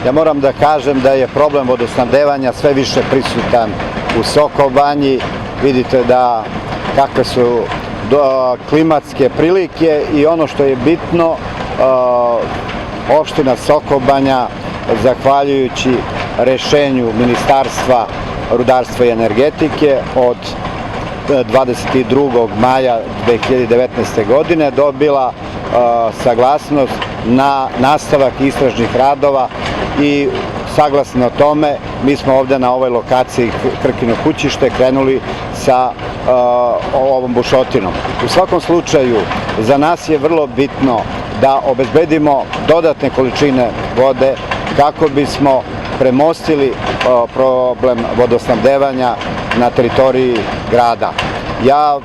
Ja moram da kažem da je problem vodosnabdevanja sve više prisutan u Sokobanji. Vidite da kakve su klimatske prilike i ono što je bitno, opština Sokobanja, zahvaljujući rešenju Ministarstva rudarstva i energetike od 22. maja 2019. godine dobila saglasnost na nastavak istražnih radova i saglasno tome mi smo ovde na ovoj lokaciji Krkino Kućište krenuli sa ovom bušotinom. U svakom slučaju za nas je vrlo bitno da obezbedimo dodatne količine vode kako bismo premostili problem vodosnabdevanja na teritoriji grada. Ja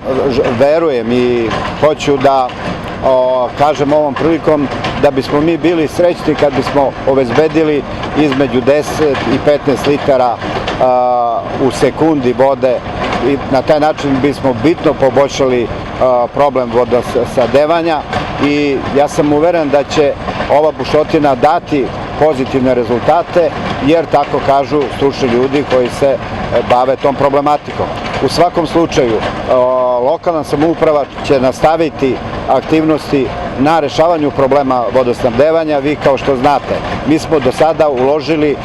verujem i hoću da kažem ovom prilikom da bismo mi bili srećni kad bismo obezbedili između 10 i 15 litara u sekundi vode i na taj način bismo bitno poboljšali problem vodosnabdevanja i ja sam uveren da će ova bušotina dati pozitivne rezultate, jer tako kažu stručni ljudi koji se bave tom problematikom. U svakom slučaju, lokalna samouprava će nastaviti aktivnosti na rešavanju problema vodosnabdevanja. Vi kao što znate, mi smo do sada uložili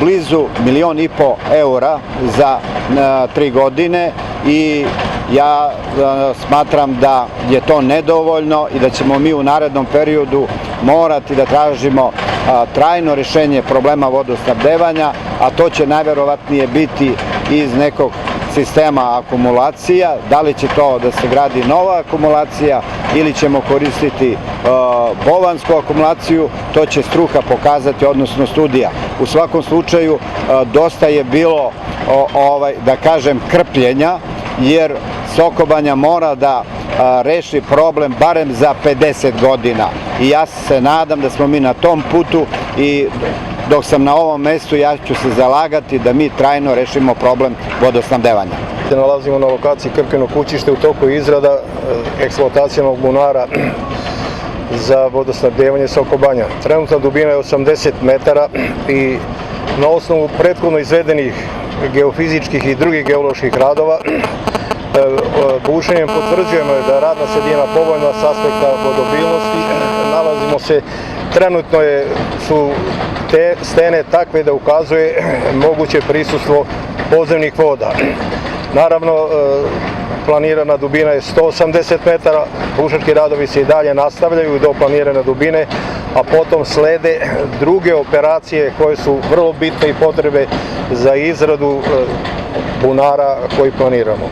blizu 1,5 miliona eura za 3 godine i ja smatram da je to nedovoljno i da ćemo mi u narednom periodu morati da tražimo trajno rešenje problema vodosnabdevanja, a to će najverovatnije biti iz nekog sistema akumulacija. Da li će to da se gradi nova akumulacija ili ćemo koristiti bovansku akumulaciju, to će struka pokazati, odnosno studija. U svakom slučaju dosta je bilo, da kažem, krpljenja, jer Sokobanja mora da reši problem barem za 50 godina. I ja se nadam da smo mi na tom putu i dok sam na ovom mestu ja ću se zalagati da mi trajno rešimo problem vodosnabdevanja. Nalazimo na lokaciji Krkino Kućište, u toku izrada eksploatacionog bunara za vodosnabdevanje Sokobanja. Trenutna dubina je 80 metara i na osnovu prethodno izvedenih geofizičkih i drugih geoloških radova bušenjem potvrđujemo da radna sredina povoljna s aspekta vodobilnosti. Nalazimo se, trenutno su te stene takve da ukazuje moguće prisustvo podzemnih voda. Naravno, planirana dubina je 180 metara, bušački radovi se i dalje nastavljaju do planirane dubine, a potom slede druge operacije koje su vrlo bitne i potrebe za izradu bunara koji planiramo.